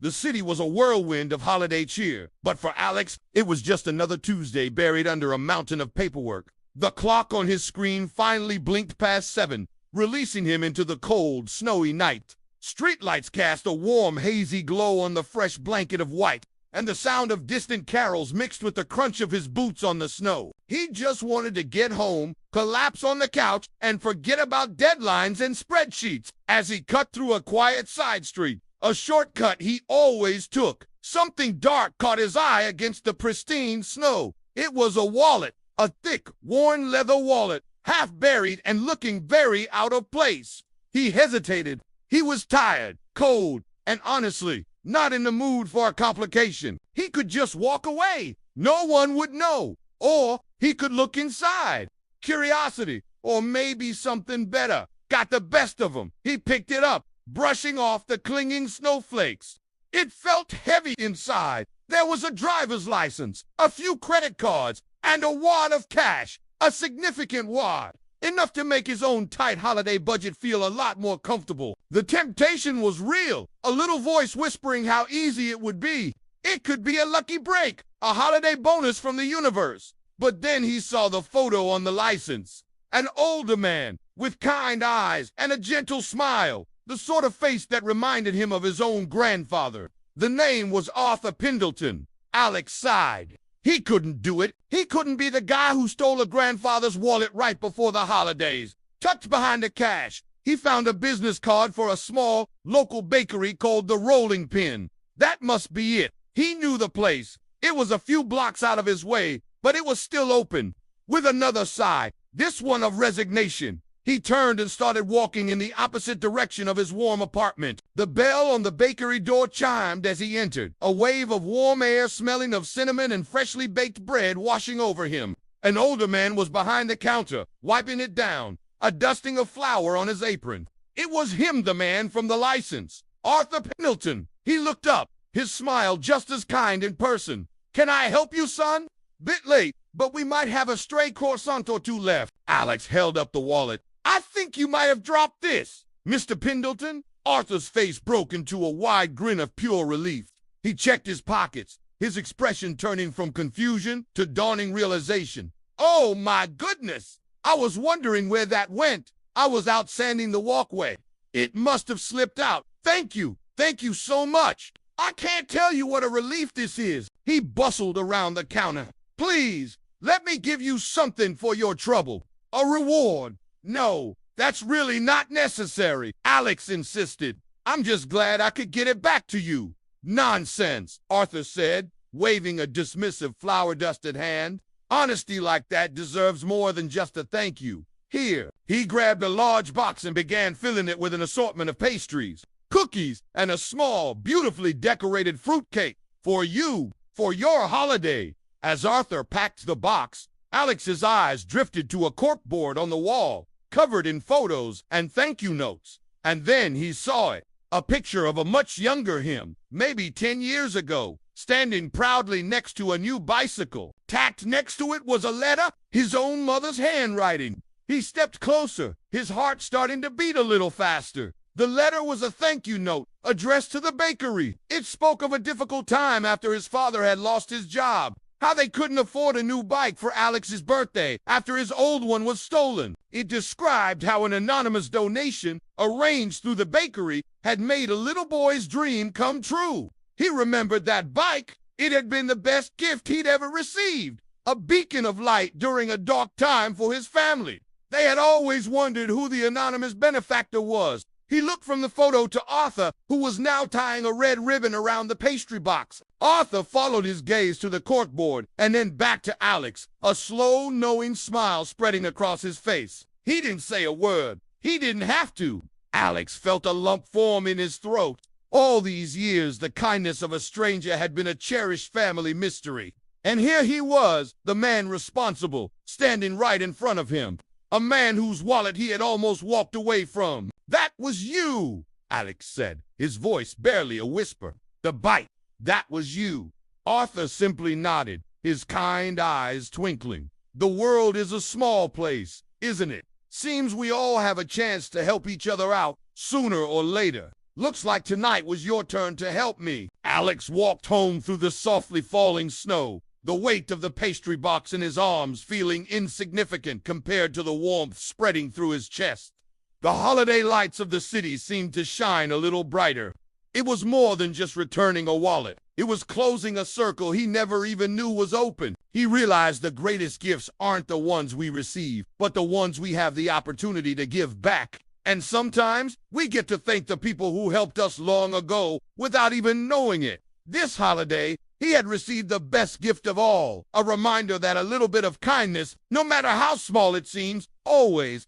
The city was a whirlwind of holiday cheer, but for Alex, it was just another Tuesday buried under a mountain of paperwork. The clock on his screen finally blinked past 7, releasing him into the cold, snowy night. Streetlights cast a warm, hazy glow on the fresh blanket of white, and the sound of distant carols mixed with the crunch of his boots on the snow. He just wanted to get home, collapse on the couch, and forget about deadlines and spreadsheets. As he cut through a quiet side street, a shortcut he always took, something dark caught his eye against the pristine snow. It was a wallet, a thick, worn leather wallet, half buried and looking very out of place. He hesitated. He was tired, cold, and honestly, not in the mood for a complication. He could just walk away. No one would know. Or he could look inside. Curiosity, or maybe something better, got the best of him. He picked it up, brushing off the clinging snowflakes. It felt heavy inside. There was a driver's license, a few credit cards, and a wad of cash. A significant wad. Enough to make his own tight holiday budget feel a lot more comfortable. The temptation was real, a little voice whispering how easy it would be. It could be a lucky break, a holiday bonus from the universe. But then he saw the photo on the license. An older man, with kind eyes and a gentle smile, the sort of face that reminded him of his own grandfather. The name was Arthur Pendleton. Alex sighed. He couldn't do it. He couldn't be the guy who stole a grandfather's wallet right before the holidays. Tucked behind the cash, he found a business card for a small, local bakery called the Rolling Pin. That must be it. He knew the place. It was a few blocks out of his way, but it was still open. With another sigh, this one of resignation, he turned and started walking in the opposite direction of his warm apartment. The bell on the bakery door chimed as he entered, a wave of warm air smelling of cinnamon and freshly baked bread washing over him. An older man was behind the counter, wiping it down, a dusting of flour on his apron. It was him, the man from the license, Arthur Pendleton. He looked up, his smile just as kind in person. "Can I help you, son? Bit late, but we might have a stray croissant or two left." Alex held up the wallet. "I think you might have dropped this, Mr. Pendleton." Arthur's face broke into a wide grin of pure relief. He checked his pockets, his expression turning from confusion to dawning realization. "Oh, my goodness! I was wondering where that went. I was out sanding the walkway. It must have slipped out. Thank you. Thank you so much. I can't tell you what a relief this is." He bustled around the counter. "Please, let me give you something for your trouble. A reward." "No, that's really not necessary," Alex insisted. "I'm just glad I could get it back to you." "Nonsense," Arthur said, waving a dismissive flour-dusted hand. "Honesty like that deserves more than just a thank you. Here." He grabbed a large box and began filling it with an assortment of pastries, cookies, and a small, beautifully decorated fruitcake. "For you, for your holiday." As Arthur packed the box, Alex's eyes drifted to a corkboard on the wall, covered in photos and thank you notes. And then he saw it, a picture of a much younger him, maybe 10 years ago, standing proudly next to a new bicycle. Tacked next to it was a letter, his own mother's handwriting. He stepped closer, his heart starting to beat a little faster. The letter was a thank you note, addressed to the bakery. It spoke of a difficult time after his father had lost his job. How they couldn't afford a new bike for Alex's birthday after his old one was stolen. It described how an anonymous donation arranged through the bakery had made a little boy's dream come true. He remembered that bike. It had been the best gift he'd ever received, a beacon of light during a dark time for his family. They had always wondered who the anonymous benefactor was. He looked from the photo to Arthur, who was now tying a red ribbon around the pastry box. Arthur followed his gaze to the corkboard and then back to Alex, a slow, knowing smile spreading across his face. He didn't say a word. He didn't have to. Alex felt a lump form in his throat. All these years, the kindness of a stranger had been a cherished family mystery. And here he was, the man responsible, standing right in front of him. A man whose wallet he had almost walked away from. "That was you," Alex said, his voice barely a whisper. "The bite, that was you." Arthur simply nodded, his kind eyes twinkling. "The world is a small place, isn't it? Seems we all have a chance to help each other out sooner or later." Looks like tonight was your turn to help me. Alex walked home through the softly falling snow, the weight of the pastry box in his arms feeling insignificant compared to the warmth spreading through his chest. The holiday lights of the city seemed to shine a little brighter. It was more than just returning a wallet. It was closing a circle he never even knew was open. He realized the greatest gifts aren't the ones we receive, but the ones we have the opportunity to give back. And sometimes we get to thank the people who helped us long ago without even knowing it. This holiday, he had received the best gift of all, a reminder that a little bit of kindness, no matter how small it seems, always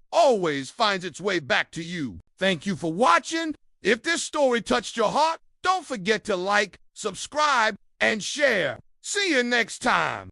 finds its way back to you. Thank you for watching. If this story touched your heart, don't forget to like, subscribe, and share. See you next time.